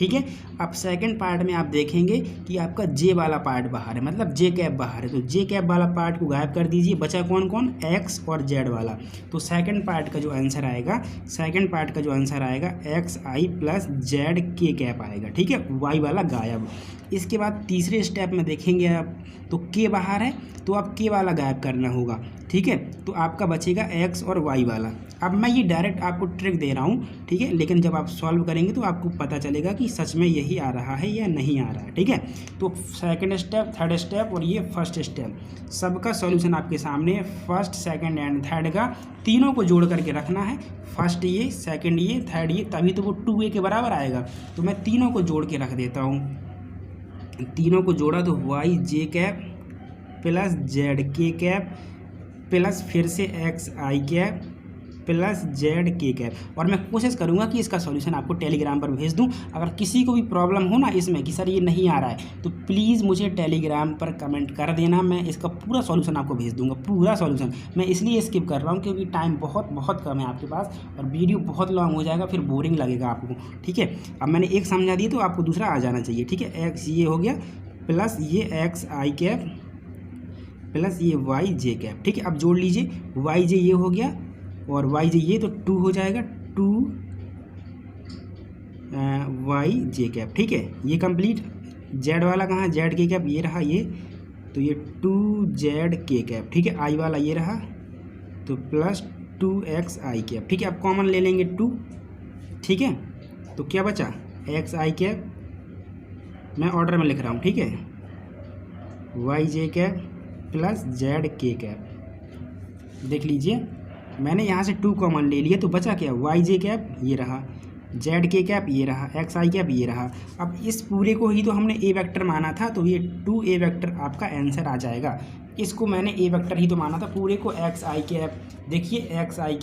ठीक है। अब सेकंड पार्ट में आप देखेंगे कि आपका जे वाला पार्ट बाहर है, मतलब जे कैप बाहर है, तो जे कैप वाला पार्ट को गायब कर दीजिए, बचा कौन कौन, एक्स और जेड वाला। तो सेकंड पार्ट का जो आंसर आएगा, एक्स आई प्लस जेड के कैप आएगा, ठीक है, वाई वाला गायब। इसके बाद तीसरे स्टेप में देखेंगे आप, तो के बाहर है तो आप के वाला गायब करना होगा, ठीक है, तो आपका बचेगा एक्स और वाई वाला। अब मैं ये डायरेक्ट आपको ट्रिक दे रहा हूँ, ठीक है, लेकिन जब आप सॉल्व करेंगे तो आपको पता चलेगा कि सच में यही आ रहा है या नहीं आ रहा है, ठीक है। तो सेकंड स्टेप, थर्ड स्टेप और ये फर्स्ट स्टेप, सबका सॉल्यूशन आपके सामने है। फर्स्ट, सेकंड एंड थर्ड का तीनों को जोड़ करके रखना है, फर्स्ट ये, सेकंड ये, थर्ड ये, तभी तो वो 2a के बराबर आएगा। तो मैं तीनों को जोड़ के रख देता हूँ, तीनों को जोड़ा तो वाई जे कैप प्लस जेड के कैप प्लस फिर से x I cap plus Z के कैप। और मैं कोशिश करूंगा कि इसका सॉल्यूशन आपको टेलीग्राम पर भेज दूं। अगर किसी को भी प्रॉब्लम हो ना इसमें कि सर ये नहीं आ रहा है, तो प्लीज़ मुझे टेलीग्राम पर कमेंट कर देना, मैं इसका पूरा सॉल्यूशन आपको भेज दूंगा, पूरा सॉल्यूशन। मैं इसलिए स्किप कर रहा हूँ क्योंकि टाइम बहुत कम है आपके पास और वीडियो बहुत लॉन्ग हो जाएगा, फिर बोरिंग लगेगा आपको, ठीक है। अब मैंने एक समझा दिया तो आपको दूसरा आ जाना चाहिए, ठीक है। एक्स ये हो गया प्लस ये एक्स आई कैप प्लस ये वाई जे कैप, ठीक है। अब जोड़ लीजिए, वाई जे ये हो गया और वाई जे ये, तो 2 हो जाएगा, 2 वाई जे कैप, ठीक है, ये कंप्लीट। जेड वाला कहाँ है, जेड के कैप ये रहा ये, तो ये 2 जेड के कैप, ठीक है। आई वाला ये रहा, तो प्लस 2 एक्स आई कैप, ठीक है। अब कॉमन ले लेंगे 2, ठीक है, तो क्या बचा, एक्स आई कैप, मैं ऑर्डर में लिख रहा हूँ, ठीक है, वाई जे कैप प्लस जेड के कैप। देख लीजिए मैंने यहाँ से 2 कॉमन ले लिया, तो बचा क्या, वाई जे कैप ये रहा, जेड के कैप ये रहा, एक्स आई कैप ये रहा। अब इस पूरे को ही तो हमने ए वेक्टर माना था, तो ये 2a वेक्टर आपका आंसर आ जाएगा। इसको मैंने ए वेक्टर ही तो माना था, पूरे को एक्स आई कैप, देखिए x I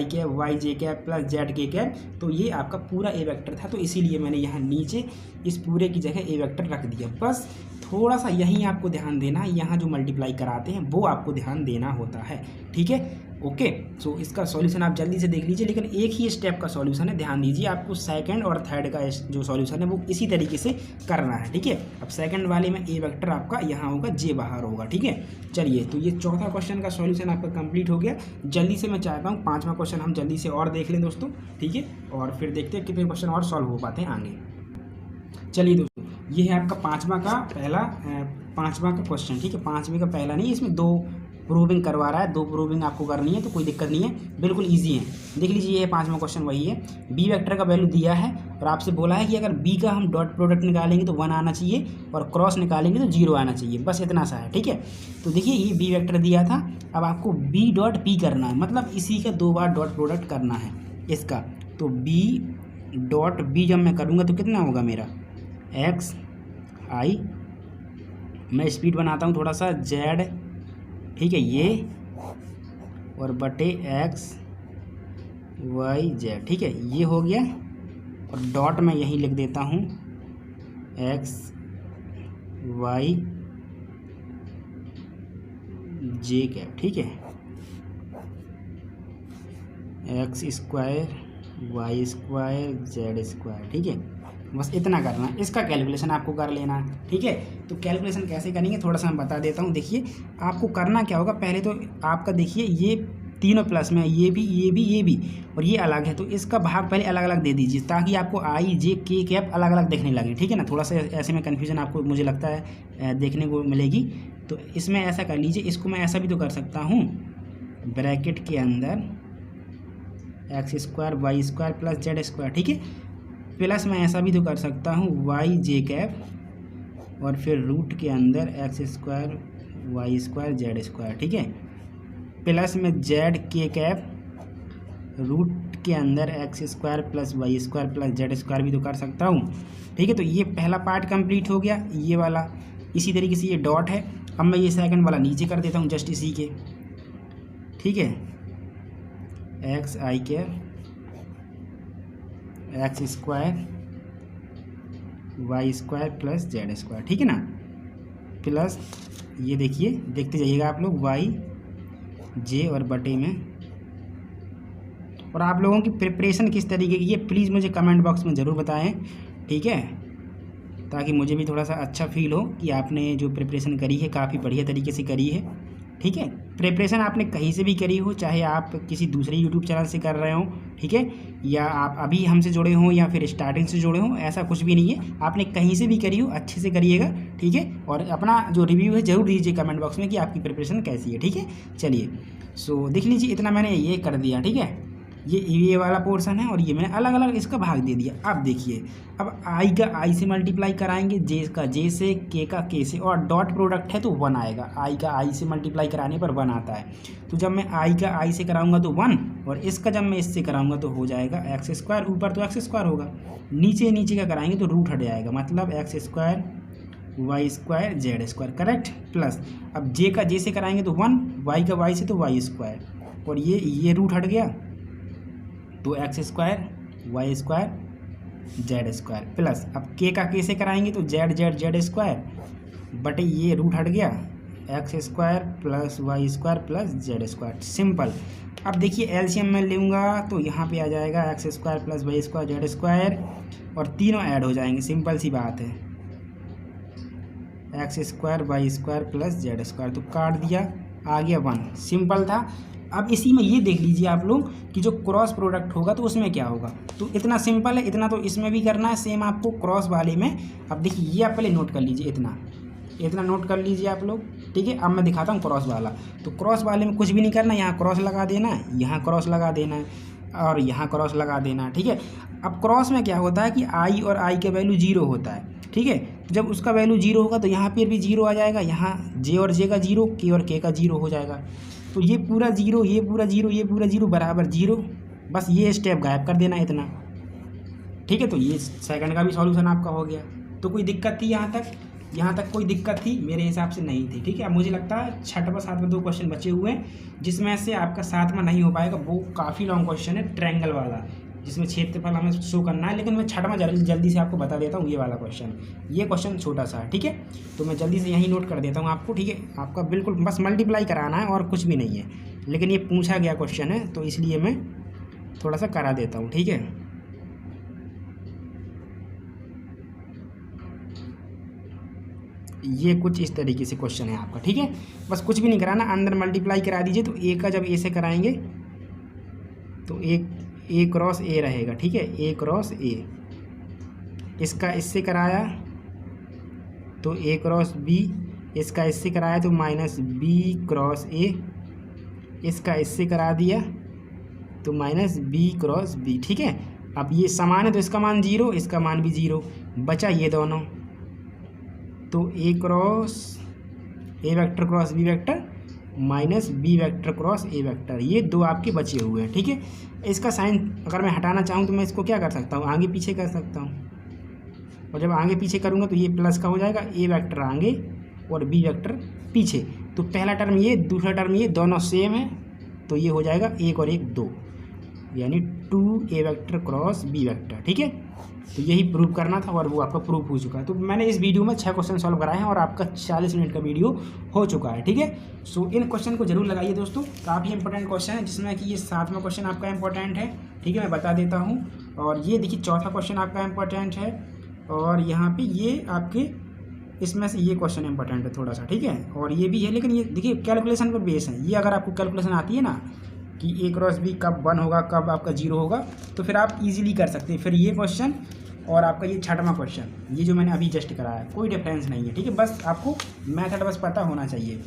cap Y J cap plus Z के कैप, तो ये आपका पूरा ए वेक्टर था, तो इसीलिए मैंने यहाँ नीचे इस पूरे की जगह ए वेक्टर रख दिया। बस थोड़ा सा यहीं आपको ध्यान देना है, यहाँ जो मल्टीप्लाई कराते हैं वो आपको ध्यान देना होता है, ठीक है। ओके, सो इसका सॉल्यूशन आप जल्दी से देख लीजिए, लेकिन एक ही स्टेप का सॉल्यूशन है, ध्यान दीजिए, आपको सेकंड और थर्ड का जो सॉल्यूशन है वो इसी तरीके से करना है, ठीक है। अब सेकंड वाले में ए वेक्टर आपका यहाँ होगा, जे बाहर होगा, ठीक है। चलिए, तो ये चौथा क्वेश्चन का सॉल्यूशन आपका कंप्लीट हो गया। जल्दी से मैं चाहता हूँ 5वां क्वेश्चन हम जल्दी से और देख लें दोस्तों, ठीक है, और फिर देखते हैं कितने क्वेश्चन और सॉल्व हो पाते हैं आगे। चलिए दोस्तों, ये है आपका 5वां का क्वेश्चन, ठीक है। 5वें का पहला नहीं, इसमें 2 प्रूविंग करवा रहा है, 2 प्रूविंग आपको करनी है, तो कोई दिक्कत नहीं है, बिल्कुल इजी है। देख लीजिए, ये है 5वां क्वेश्चन, वही है, बी वेक्टर का वैल्यू दिया है और आपसे बोला है कि अगर बी का हम डॉट प्रोडक्ट निकालेंगे तो 1 आना चाहिए और क्रॉस निकालेंगे तो 0 आना चाहिए, बस इतना सा है, ठीक है। तो देखिए ये बी वेक्टर दिया था, अब आपको बी डॉट पी करना है, मतलब इसी का 2 बार डॉट प्रोडक्ट करना है इसका। तो बी डॉट बी जब मैं करूँगा तो कितना होगा मेरा, एक्स आई, मैं स्पीड बनाता हूँ थोड़ा सा, जेड, ठीक है, ये और बटे एक्स वाई जेड, ठीक है, ये हो गया। और डॉट मैं यहीं लिख देता हूँ, एक्स वाई जे कैप, ठीक है, X square Y square Z square, ठीक है, बस इतना करना। इसका कैलकुलेशन आपको कर लेना है, ठीक है। तो कैलकुलेशन कैसे करेंगे थोड़ा सा मैं बता देता हूँ। देखिए आपको करना क्या होगा, पहले तो आपका देखिए ये तीनों प्लस में, ये भी और ये अलग है, तो इसका भाग पहले अलग अलग दे दीजिए ताकि आपको आई जे के कैप अलग अलग देखने लगे, ठीक है ना। थोड़ा सा ऐसे में कन्फ्यूजन आपको मुझे लगता है देखने को मिलेगी, तो इसमें ऐसा कर लीजिए। इसको मैं ऐसा भी तो कर सकता हूँ, ब्रैकेट के अंदर X square Y square plus Z square, ठीक है, प्लस मैं ऐसा भी तो कर सकता हूँ वाई जे कैप और फिर रूट के अंदर X square Y square Z square, ठीक है, प्लस में जेड के कैप रूट के अंदर X square plus Y square plus Z square भी तो कर सकता हूँ, ठीक है। तो ये पहला पार्ट कंप्लीट हो गया, ये वाला। इसी तरीके से ये डॉट है, अब मैं ये सेकंड वाला नीचे कर देता हूँ जस्ट इसी के, ठीक है, X I cap X square Y square plus Z square, ठीक है ना, प्लस ये देखिए देखते जाइएगा आप लोग, वाई जे और बटे में और आप लोगों की प्रिपरेशन किस तरीके की है प्लीज़ मुझे कमेंट बॉक्स में ज़रूर बताएं, ठीक है, ताकि मुझे भी थोड़ा सा अच्छा फील हो कि आपने जो प्रिपरेशन करी है काफ़ी बढ़िया तरीके से करी है, ठीक है। प्रिपरेशन आपने कहीं से भी करी हो, चाहे आप किसी दूसरे यूट्यूब चैनल से कर रहे हो, ठीक है, या आप अभी हमसे जुड़े हों या फिर स्टार्टिंग से जुड़े हों, ऐसा कुछ भी नहीं है, आपने कहीं से भी करी हो अच्छे से करिएगा, ठीक है। और अपना जो रिव्यू है ज़रूर दीजिए कमेंट बॉक्स में कि आपकी प्रिपरेशन कैसी है, ठीक है। चलिए सो देख लीजिए, इतना मैंने ये कर दिया, ठीक है, ये वाला पोर्शन है और ये मैंने अलग अलग इसका भाग दे दिया। अब देखिए, अब आई का आई से मल्टीप्लाई कराएंगे, जे का जे से, के का के से, और डॉट प्रोडक्ट है तो 1 आएगा। आई का आई से मल्टीप्लाई कराने पर 1 आता है। तो जब मैं आई का आई से कराऊंगा तो 1, और इसका जब मैं इससे कराऊंगा तो हो जाएगा एक्स स्क्वायर। ऊपर तो एक्स स्क्वायर होगा, नीचे का कराएंगे तो रूट हट जाएगा, मतलब X square Y square Z square, correct. Plus अब जे का जे से कराएंगे तो 1, वाई का वाई से तो वाई स्क्वायर, और ये रूट हट गया तो X square Y square Z square, plus अब के का के से कराएंगे तो जेड स्क्वायर बटे ये रूट हट गया X square plus Y square plus Z square, simple. अब देखिए एलसीएम में लूँगा तो यहाँ पे आ जाएगा X square plus Y square Z square, और तीनों ऐड हो जाएंगे, सिंपल सी बात है, X square Y square plus Z square, तो काट दिया, आ गया 1, सिंपल था। अब इसी में ये देख लीजिए आप लोग कि जो क्रॉस प्रोडक्ट होगा तो उसमें क्या होगा, तो इतना सिंपल है, इतना तो इसमें भी करना है सेम आपको क्रॉस वाले में। अब देखिए ये आप पहले नोट कर लीजिए, इतना नोट कर लीजिए आप लोग, ठीक है। अब मैं दिखाता हूँ क्रॉस वाला। तो क्रॉस वाले में कुछ भी नहीं करना, यहाँ क्रॉस लगा देना है, यहाँ क्रॉस लगा देना है, और यहाँ क्रॉस लगा देना है, ठीक है। अब क्रॉस में क्या होता है कि आई और आई का वैल्यू 0 होता है, ठीक है। जब उसका वैल्यू 0 होगा तो यहाँ पर भी 0 आ जाएगा, यहाँ जे और जे का 0, के और के का 0 हो जाएगा। तो ये पूरा 0, ये पूरा 0, ये पूरा 0 बराबर 0, बस ये स्टेप गायब कर देना इतना, ठीक है। तो ये सेकंड का भी सॉल्यूशन आपका हो गया। तो कोई दिक्कत थी यहाँ तक कोई दिक्कत थी? मेरे हिसाब से नहीं थी, ठीक है। अब मुझे लगता है 6वां 7वां 2 क्वेश्चन बचे हुए हैं, जिसमें से आपका 7वां नहीं हो पाएगा, वो काफ़ी लॉन्ग क्वेश्चन है, ट्रायंगल वाला, जिसमें क्षेत्रफल हमें शो करना है। लेकिन मैं 6वां जल्दी से आपको बता देता हूँ, ये वाला क्वेश्चन, ये क्वेश्चन छोटा सा है, ठीक है। तो मैं जल्दी से यहीं नोट कर देता हूँ आपको, ठीक है। आपका बिल्कुल बस मल्टीप्लाई कराना है और कुछ भी नहीं है, लेकिन ये पूछा गया क्वेश्चन है तो इसलिए मैं थोड़ा सा करा देता हूँ, ठीक है। ये कुछ इस तरीके से क्वेश्चन है आपका, ठीक है। बस कुछ भी नहीं कराना, अंदर मल्टीप्लाई करा दीजिए। तो ए का जब ए से कराएंगे तो ए क्रॉस ए रहेगा, ठीक है, ए क्रॉस ए। इसका इससे कराया तो ए क्रॉस बी, इसका इससे कराया तो माइनस बी क्रॉस ए, इसका इससे करा दिया तो माइनस बी क्रॉस बी, ठीक है। अब ये समान है तो इसका मान 0, इसका मान भी 0, बचा ये दोनों, तो A cross A vector cross B vector minus B vector cross A vector, ये 2 आपके बचे हुए हैं, ठीक है। इसका साइन अगर मैं हटाना चाहूँ तो मैं इसको क्या कर सकता हूँ, आगे पीछे कर सकता हूँ, और जब आगे पीछे करूँगा तो ये प्लस का हो जाएगा, ए वेक्टर आगे और बी वेक्टर पीछे। तो पहला टर्म ये, दूसरा टर्म ये, दोनों सेम है, तो ये हो जाएगा 1 और 1 2, यानी 2 ए वेक्टर क्रॉस बी वेक्टर, ठीक है। तो यही प्रूव करना था और वो आपका प्रूफ हो चुका है। तो मैंने इस वीडियो में 6 क्वेश्चन सॉल्व कराए हैं और आपका 40 मिनट का वीडियो हो चुका है, ठीक है। सो इन क्वेश्चन को जरूर लगाइए दोस्तों, काफ़ी इंपॉर्टेंट क्वेश्चन है, जिसमें कि ये 7वां क्वेश्चन आपका इंपॉर्टेंट है, ठीक है, मैं बता देता हूँ। और ये देखिए 4था क्वेश्चन आपका इंपॉर्टेंट है, और यहाँ पे ये आपके इसमें से ये क्वेश्चन इंपॉर्टेंट है थोड़ा सा, ठीक है। और ये भी है, लेकिन ये देखिए कैलकुलेशन पर बेस है। ये अगर आपको कैलकुलेशन आती है ना कि ए क्रॉस बी कब 1 होगा, कब आपका 0 होगा, तो फिर आप इजीली कर सकते हैं। फिर ये क्वेश्चन और आपका ये 6वां क्वेश्चन, ये जो मैंने अभी जस्ट कराया, कोई डिफरेंस नहीं है, ठीक है। बस आपको मेथड बस पता होना चाहिए,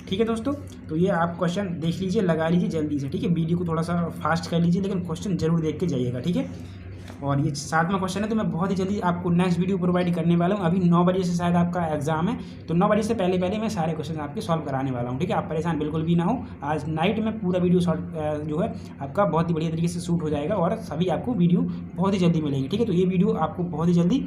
ठीक है दोस्तों। तो ये आप क्वेश्चन देख लीजिए, लगा लीजिए जल्दी से, ठीक है। वीडियो को थोड़ा सा फास्ट कर लीजिए, लेकिन क्वेश्चन जरूर देख के जाइएगा, ठीक है। और ये 7वां क्वेश्चन है, तो मैं बहुत ही जल्दी आपको नेक्स्ट वीडियो प्रोवाइड करने वाला हूँ। अभी 9 बजे से शायद आपका एग्जाम है, तो 9 बजे से पहले मैं सारे क्वेश्चन आपके सॉल्व कराने वाला हूँ, ठीक है। आप परेशान बिल्कुल भी ना हो, आज नाइट में पूरा वीडियो जो है आपका बहुत ही बढ़िया तरीके से शूट हो जाएगा, और सभी आपको वीडियो बहुत ही जल्दी मिलेगी, ठीक है। तो ये वीडियो आपको बहुत ही जल्दी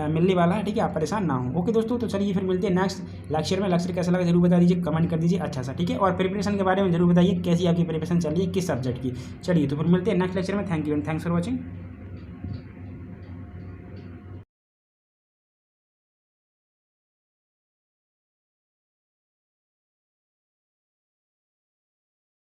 मिलने वाला है, ठीक है, आप परेशान ना हो। ओके दोस्तों, तो चलिए फिर मिलते हैं नेक्स्ट लेक्चर में। लेक्चर कैसा लगा जरूर बता दीजिए, कमेंट कर दीजिए अच्छा सा, ठीक है। और प्रिपरेशन के बारे में जरूर बताइए, कैसी आपकी प्रिपरेशन चल रही है, किस सब्जेक्ट की। चलिए तो फिर मिलते हैं नेक्स्ट लेक्चर में। Thank you and thanks for watching.